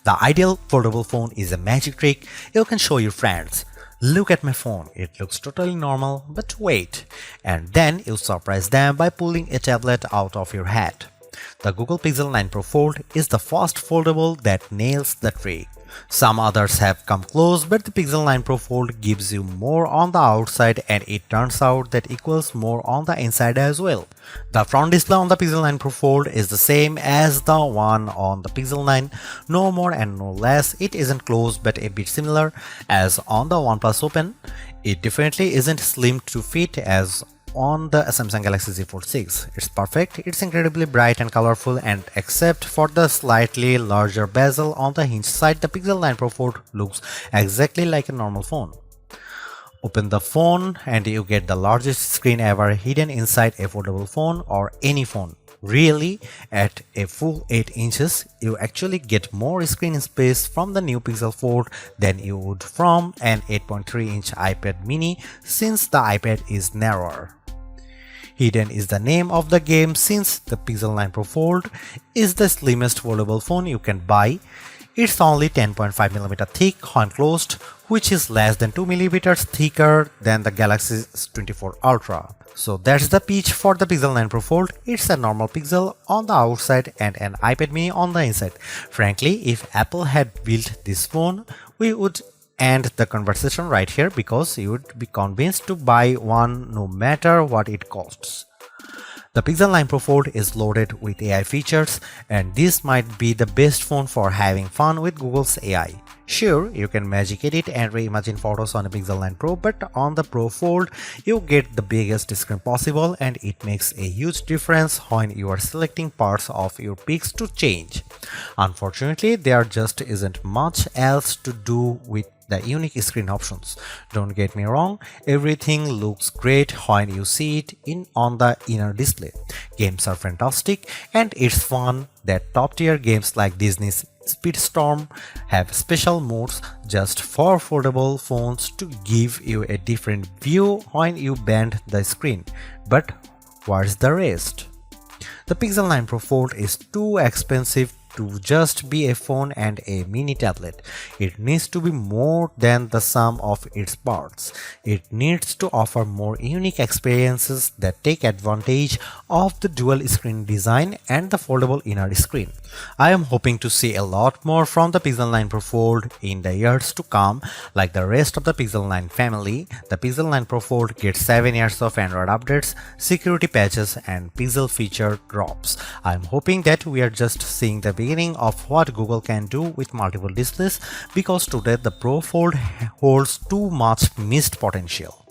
The ideal foldable phone is a magic trick you can show your friends. Look at my phone, it looks totally normal, but wait. And then you surprise them by pulling a tablet out of your hat. The Google Pixel 9 Pro Fold is the first foldable that nails the trick. Some others have come close, but the Pixel 9 Pro Fold gives you more on the outside, and it turns out that equals more on the inside as well. The front display on the Pixel 9 Pro Fold is the same as the one on the Pixel 9, no more and no less. It isn't close but a bit similar as on the OnePlus Open. It definitely isn't slim to fit as on the Samsung Galaxy Z Fold 6. It's perfect, it's incredibly bright and colorful, and except for the slightly larger bezel on the hinge side, the Pixel 9 Pro Fold looks exactly like a normal phone. Open the phone and you get the largest screen ever hidden inside a foldable phone or any phone. Really, at a full 8 inches, you actually get more screen space from the new Pixel Fold than you would from an 8.3-inch iPad mini, since the iPad is narrower. Hidden is the name of the game, since the Pixel 9 Pro Fold is the slimmest foldable phone you can buy. It's only 10.5mm thick when closed, which is less than 2mm thicker than the Galaxy S24 Ultra. So that's the pitch for the Pixel 9 Pro Fold. It's a normal Pixel on the outside and an iPad mini on the inside. Frankly, if Apple had built this phone, we would end the conversation right here, because you would be convinced to buy one no matter what it costs. The Pixel 9 Pro Fold is loaded with AI features, and this might be the best phone for having fun with Google's AI. Sure, you can magic edit and reimagine photos on a Pixel 9 Pro, but on the Pro Fold, you get the biggest screen possible, and it makes a huge difference when you are selecting parts of your pics to change. Unfortunately, there just isn't much else to do with the unique screen options. Don't get me wrong, everything looks great when you see it on the inner display. Games are fantastic, and it's fun that top-tier games like Disney's Speedstorm have special modes just for foldable phones to give you a different view when you bend the screen. But what's the rest? The Pixel 9 Pro Fold is too expensive to just be a phone and a mini tablet. It needs to be more than the sum of its parts. It needs to offer more unique experiences that take advantage of the dual screen design and the foldable inner screen. I am hoping to see a lot more from the Pixel 9 Pro Fold in the years to come. Like the rest of the Pixel 9 family, the Pixel 9 Pro Fold gets 7 years of Android updates, security patches, and Pixel feature drops. I am hoping that we are just seeing the beginning of what Google can do with multiple displays, because today the Pro Fold holds too much missed potential.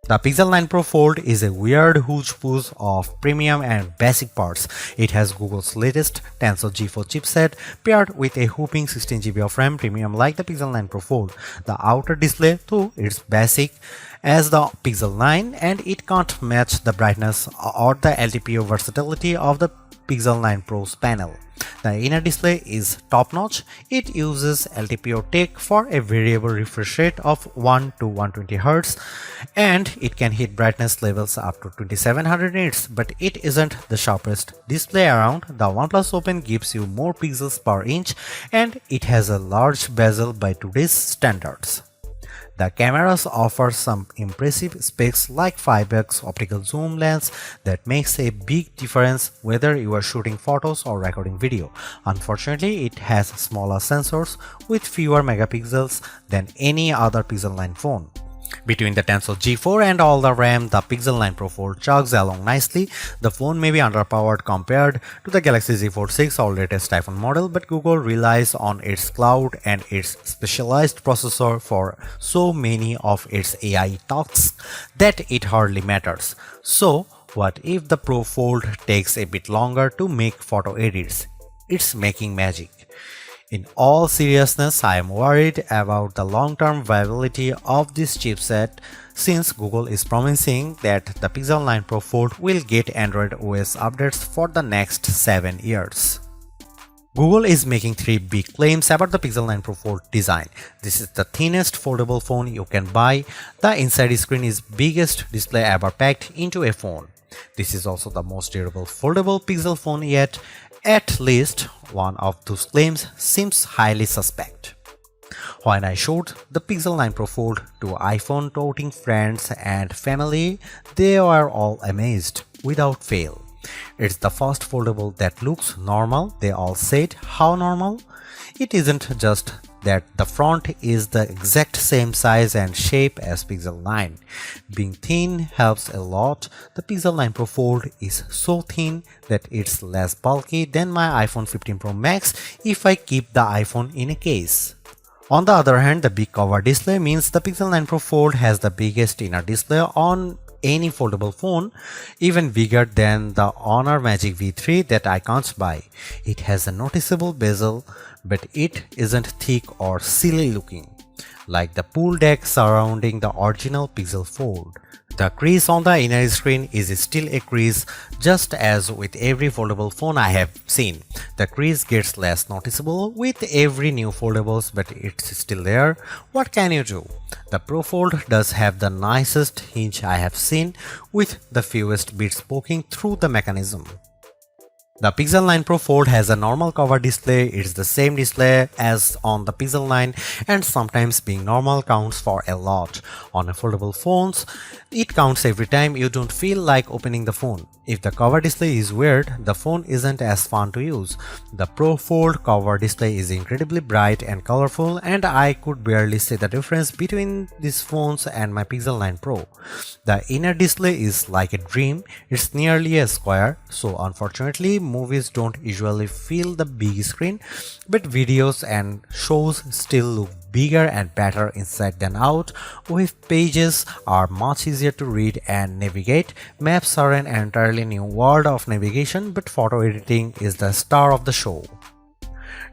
The Pixel 9 Pro Fold is a weird hodgepodge of premium and basic parts. It has Google's latest Tensor G4 chipset paired with a whopping 16GB of RAM, premium like the Pixel 9 Pro Fold. The outer display, though, is basic as the Pixel 9, and it can't match the brightness or the LTPO versatility of the Pixel 9 Pro's panel. The inner display is top-notch. It uses LTPO tech for a variable refresh rate of 1 to 120Hz, and it can hit brightness levels up to 2700 nits, but it isn't the sharpest display around. The OnePlus Open gives you more pixels per inch, and it has a large bezel by today's standards. The cameras offer some impressive specs like 5x optical zoom lens that makes a big difference whether you are shooting photos or recording video. Unfortunately, it has smaller sensors with fewer megapixels than any other Pixel 9 phone. Between the Tensor G4 and all the RAM, the Pixel 9 Pro Fold chugs along nicely. The phone may be underpowered compared to the Galaxy Z Fold 6 or latest iPhone model, but Google relies on its cloud and its specialized processor for so many of its AI tasks that it hardly matters. So, what if the Pro Fold takes a bit longer to make photo edits? It's making magic. In all seriousness, I am worried about the long-term viability of this chipset, since Google is promising that the Pixel 9 Pro Fold will get Android OS updates for the next 7 years. Google is making 3 big claims about the Pixel 9 Pro Fold design. This is the thinnest foldable phone you can buy. The inside screen is biggest display ever packed into a phone. This is also the most durable foldable Pixel phone yet, At least one of those claims seems highly suspect. When I showed the Pixel 9 Pro Fold to iPhone toting friends and family, they were all amazed without fail. It's the first foldable that looks normal. They all said, how normal? It isn't just that the front is the exact same size and shape as Pixel 9. Being thin helps a lot. The Pixel 9 Pro Fold is so thin that it's less bulky than my iPhone 15 Pro Max if I keep the iPhone in a case. On the other hand, the big cover display means the Pixel 9 Pro Fold has the biggest inner display on any foldable phone, even bigger than the Honor Magic V3 that I can't buy. It has a noticeable bezel, but it isn't thick or silly looking, like the pool deck surrounding the original Pixel Fold. The crease on the inner screen is still a crease, just as with every foldable phone I have seen. The crease gets less noticeable with every new foldables, but it's still there. What can you do? The Pro Fold does have the nicest hinge I have seen, with the fewest bits poking through the mechanism. The Pixel 9 Pro Fold has a normal cover display. It's the same display as on the Pixel 9, and sometimes being normal counts for a lot. On a foldable phones, it counts every time you don't feel like opening the phone. If the cover display is weird, the phone isn't as fun to use. The Pro Fold cover display is incredibly bright and colorful, and I could barely see the difference between these phones and my Pixel 9 Pro. The inner display is like a dream. It's nearly a square, so unfortunately movies don't usually fill the big screen, but videos and shows still look bigger and better inside than out. Web pages are much easier to read and navigate. Maps are an entirely new world of navigation, but photo editing is the star of the show.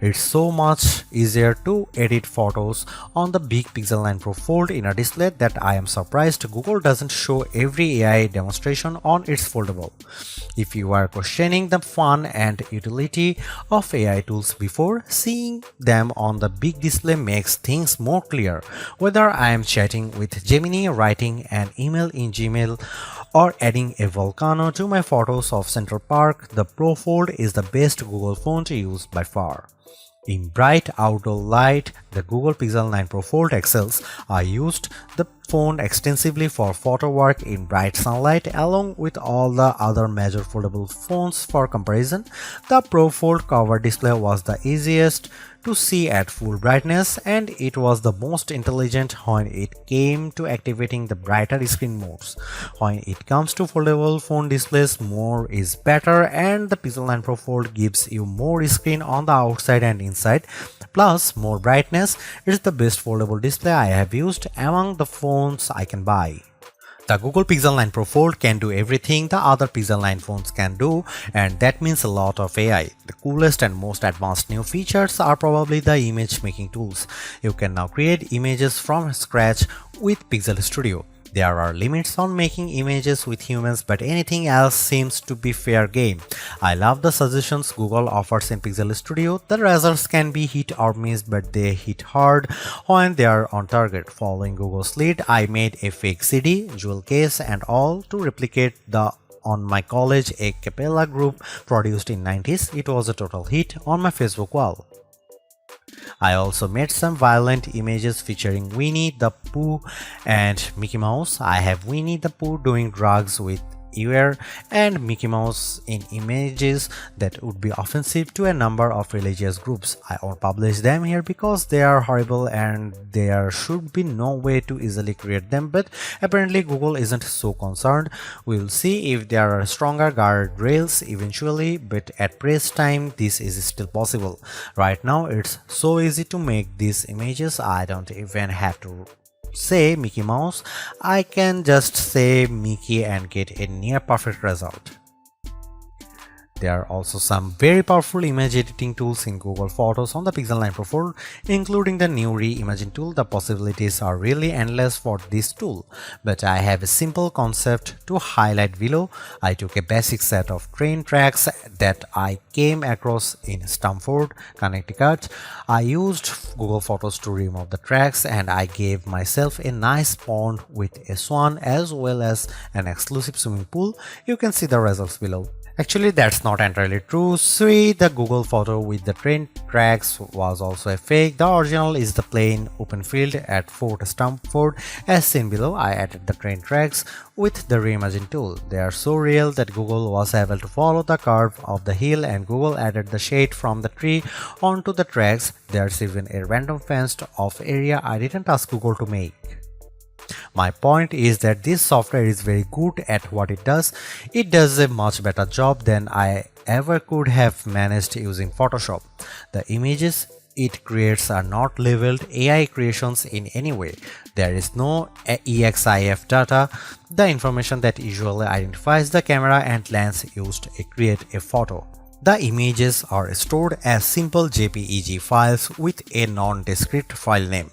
It's so much easier to edit photos on the big Pixel 9 Pro Fold inner display that I am surprised Google doesn't show every AI demonstration on its foldable. If you are questioning the fun and utility of AI tools before, seeing them on the big display makes things more clear. Whether I am chatting with Gemini, writing an email in Gmail, or adding a volcano to my photos of Central Park, the Pro Fold is the best Google phone to use by far. In bright outdoor light, the Google Pixel 9 Pro Fold excels. I used the phone extensively for photo work in bright sunlight along with all the other major foldable phones for comparison. The Pro Fold cover display was the easiest to see at full brightness, and it was the most intelligent when it came to activating the brighter screen modes. When it comes to foldable phone displays, more is better, and the Pixel 9 Pro Fold gives you more screen on the outside and inside, plus more brightness. It's the best foldable display I have used among the phones I can buy. The Google Pixel 9 Pro Fold can do everything the other Pixel 9 phones can do, and that means a lot of AI. The coolest and most advanced new features are probably the image making tools. You can now create images from scratch with Pixel Studio. There are limits on making images with humans, but anything else seems to be fair game. I love the suggestions Google offers in Pixel Studio. The results can be hit or miss, but they hit hard when they are on target. Following Google's lead, I made a fake CD, jewel case and all to replicate the on my college a cappella group produced in 90s. It was a total hit on my Facebook wall. I also made some violent images featuring Winnie the Pooh and Mickey Mouse. I have Winnie the Pooh doing drugs with Eeyore and Mickey Mouse in images that would be offensive to a number of religious groups. I won't publish them here because they are horrible and there should be no way to easily create them, but apparently Google isn't so concerned. We'll see if there are stronger guardrails eventually, but at press time this is still possible. Right now it's so easy to make these images, I don't even have to say Mickey Mouse, I can just say Mickey and get a near perfect result. There are also some very powerful image editing tools in Google Photos on the Pixel 9 Pro Fold, including the new Reimagine tool. The possibilities are really endless for this tool, but I have a simple concept to highlight below. I took a basic set of train tracks that I came across in Stamford, Connecticut. I used Google Photos to remove the tracks, and I gave myself a nice pond with a swan as well as an exclusive swimming pool. You can see the results below. Actually, that's not entirely true. See, the Google photo with the train tracks was also a fake. The original is the plain open field at Fort Stamford. As seen below, I added the train tracks with the reimagine tool. They are so real that Google was able to follow the curve of the hill, and Google added the shade from the tree onto the tracks. There's even a random fenced off area I didn't ask Google to make. My point is that this software is very good at what it does. It does a much better job than I ever could have managed using Photoshop. The images it creates are not labeled AI creations in any way. There is no EXIF data, the information that usually identifies the camera and lens used to create a photo. The images are stored as simple JPEG files with a nondescript file name.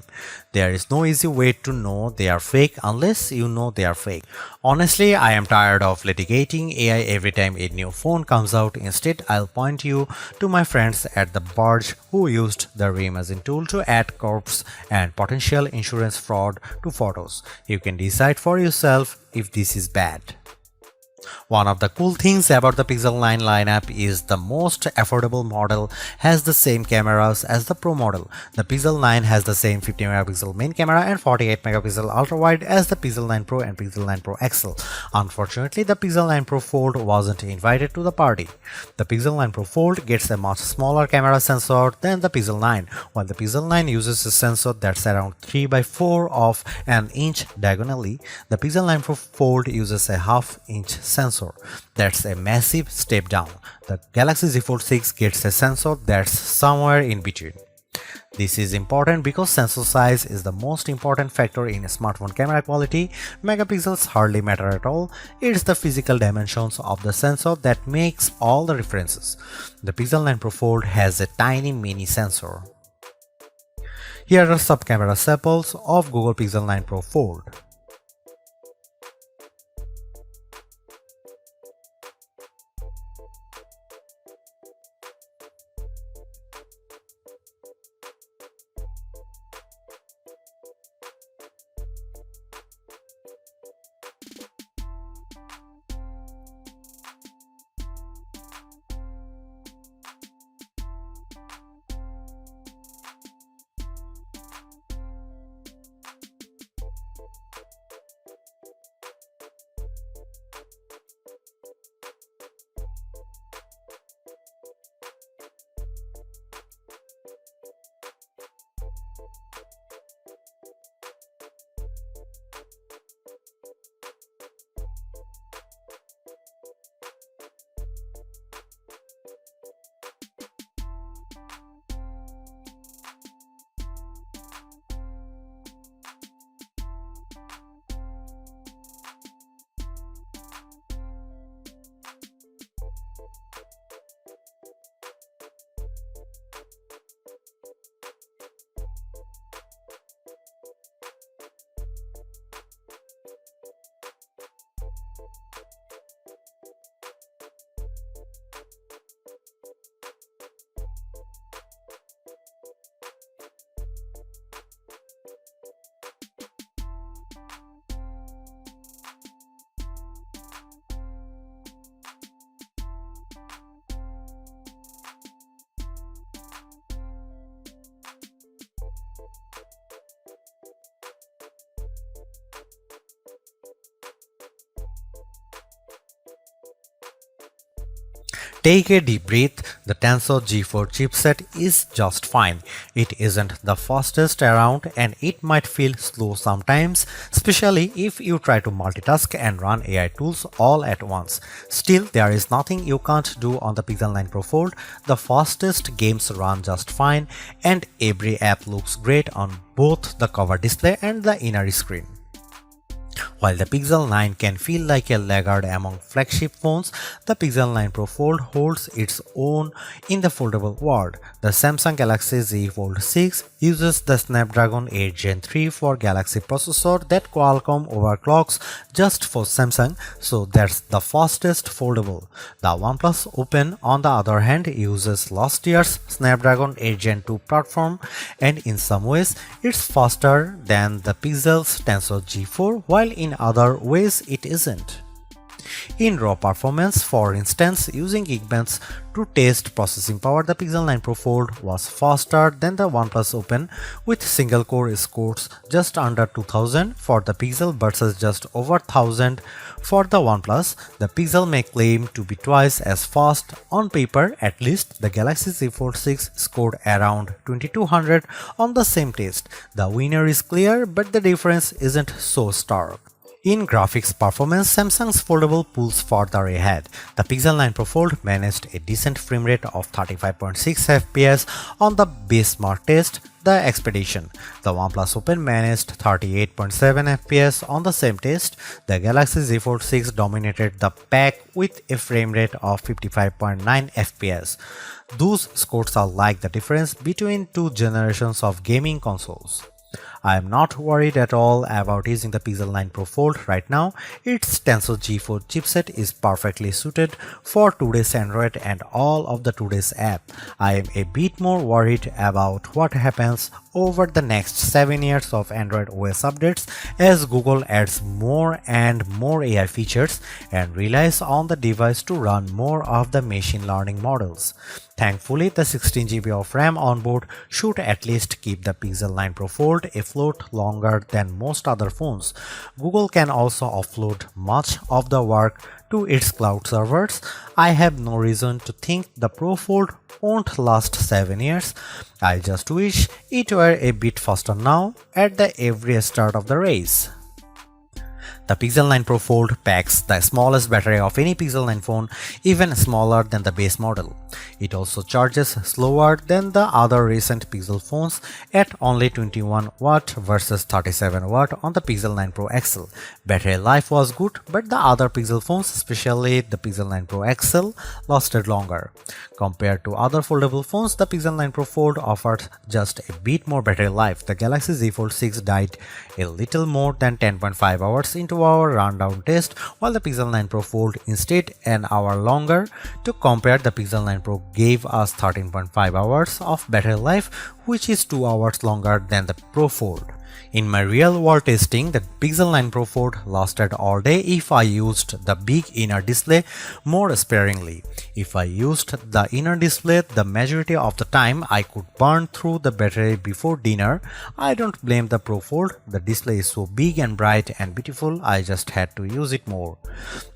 There is no easy way to know they are fake unless you know they are fake. Honestly, I am tired of litigating AI every time a new phone comes out. Instead, I'll point you to my friends at the Barge who used the reimagine tool to add corpse and potential insurance fraud to photos. You can decide for yourself if this is bad. One of the cool things about the Pixel 9 lineup is the most affordable model has the same cameras as the Pro model. The Pixel 9 has the same 50 megapixel main camera and 48 megapixel ultra-wide as the Pixel 9 Pro and Pixel 9 Pro XL. Unfortunately, the Pixel 9 Pro Fold wasn't invited to the party. The Pixel 9 Pro Fold gets a much smaller camera sensor than the Pixel 9, while the Pixel 9 uses a sensor that's around 3 by 4 of an inch diagonally. The Pixel 9 Pro Fold uses a half-inch sensor. That's a massive step down. The Galaxy Z Fold 6 gets a sensor that's somewhere in between. This is important because sensor size is the most important factor in smartphone camera quality. Megapixels hardly matter at all. It's the physical dimensions of the sensor that makes all the differences. The Pixel 9 Pro Fold has a tiny mini sensor. Here are some camera samples of Google Pixel 9 Pro Fold. Take a deep breath. The Tensor G4 chipset is just fine. It isn't the fastest around and it might feel slow sometimes, especially if you try to multitask and run AI tools all at once. Still, there is nothing you can't do on the Pixel 9 Pro Fold. The fastest games run just fine and every app looks great on both the cover display and the inner screen. While the Pixel 9 can feel like a laggard among flagship phones, the Pixel 9 Pro Fold holds its own in the foldable world. The Samsung Galaxy Z Fold 6 uses the Snapdragon 8 Gen 3 for Galaxy processor that Qualcomm overclocks just for Samsung, so that's the fastest foldable. The OnePlus Open, on the other hand, uses last year's Snapdragon 8 Gen 2 platform, and in some ways, it's faster than the Pixel's Tensor G4, while in other ways it isn't. In raw performance, for instance, using Geekbench to test processing power, the Pixel 9 Pro Fold was faster than the OnePlus Open with single core scores just under 2000 for the Pixel versus just over 1000 for the OnePlus. The Pixel may claim to be twice as fast. On paper, at least, the Galaxy Z Fold 6 scored around 2200 on the same test. The winner is clear, but the difference isn't so stark. In graphics performance, Samsung's Foldable pulls further ahead. The Pixel 9 Pro Fold managed a decent frame rate of 35.6 FPS on the benchmark test, the Expedition. The OnePlus Open managed 38.7 FPS on the same test. The Galaxy Z Fold 6 dominated the pack with a frame rate of 55.9 FPS. Those scores are like the difference between two generations of gaming consoles. I am not worried at all about using the Pixel 9 Pro Fold right now. Its Tensor G4 chipset is perfectly suited for today's Android and all of the today's app. I am a bit more worried about what happens over the next 7 years of Android OS updates as Google adds more and more AI features and relies on the device to run more of the machine learning models. Thankfully, the 16GB of RAM on board should at least keep the Pixel 9 Pro Fold afloat longer than most other phones. Google can also offload much of the work to its cloud servers. I have no reason to think the Pro Fold won't last 7 years. I just wish it were a bit faster now at the every start of the race. The Pixel 9 Pro Fold packs the smallest battery of any Pixel 9 phone, even smaller than the base model. It also charges slower than the other recent Pixel phones at only 21 watt versus 37 watt on the Pixel 9 Pro XL. Battery life was good, but the other Pixel phones, especially the Pixel 9 Pro XL, lasted longer. Compared to other foldable phones, the Pixel 9 Pro Fold offered just a bit more battery life. The Galaxy Z Fold 6 died a little more than 10.5 hours into our rundown test, while the Pixel 9 Pro Fold instead an hour longer. To compare, the Pixel 9 Pro gave us 13.5 hours of battery life, which is 2 hours longer than the Pro Fold. In my real-world testing, the Pixel 9 Pro Fold lasted all day if I used the big inner display more sparingly. If I used the inner display the majority of the time, I could burn through the battery before dinner. I don't blame the Pro Fold. The display is so big and bright and beautiful, I just had to use it more.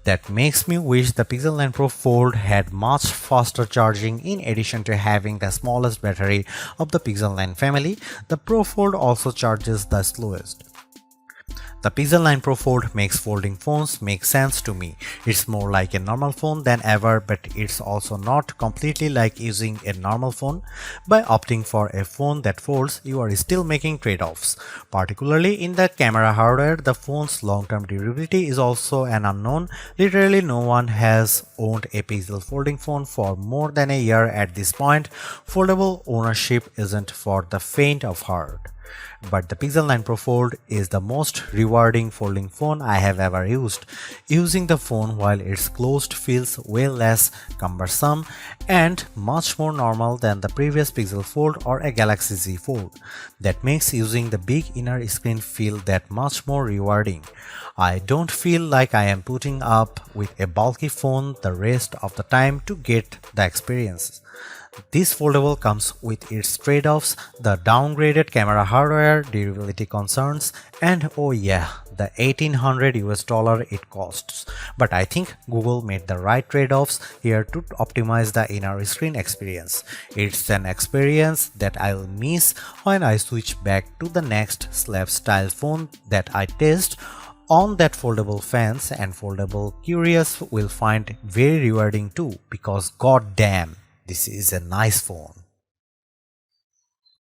That makes me wish the Pixel 9 Pro Fold had much faster charging. In addition to having the smallest battery of the Pixel 9 family, the Pro Fold also charges the slowest. The Pixel 9 Pro Fold makes folding phones make sense to me. It's more like a normal phone than ever, but it's also not completely like using a normal phone. By opting for a phone that folds, you are still making trade-offs. Particularly in the camera hardware, the phone's long-term durability is also an unknown. Literally no one has owned a Pixel folding phone for more than a year at this point. Foldable ownership isn't for the faint of heart. But the Pixel 9 Pro Fold is the most rewarding folding phone I have ever used. Using the phone while it's closed feels way less cumbersome and much more normal than the previous Pixel Fold or a Galaxy Z Fold. That makes using the big inner screen feel that much more rewarding. I don't feel like I am putting up with a bulky phone the rest of the time to get the experience. This foldable comes with its trade-offs, the downgraded camera hardware, durability concerns, and oh yeah, the $1800 it costs. But I think Google made the right trade-offs here to optimize the inner screen experience. It's an experience that I'll miss when I switch back to the next slab style phone that I test on that foldable fans, and foldable curious will find very rewarding too, because goddamn, this is a nice phone.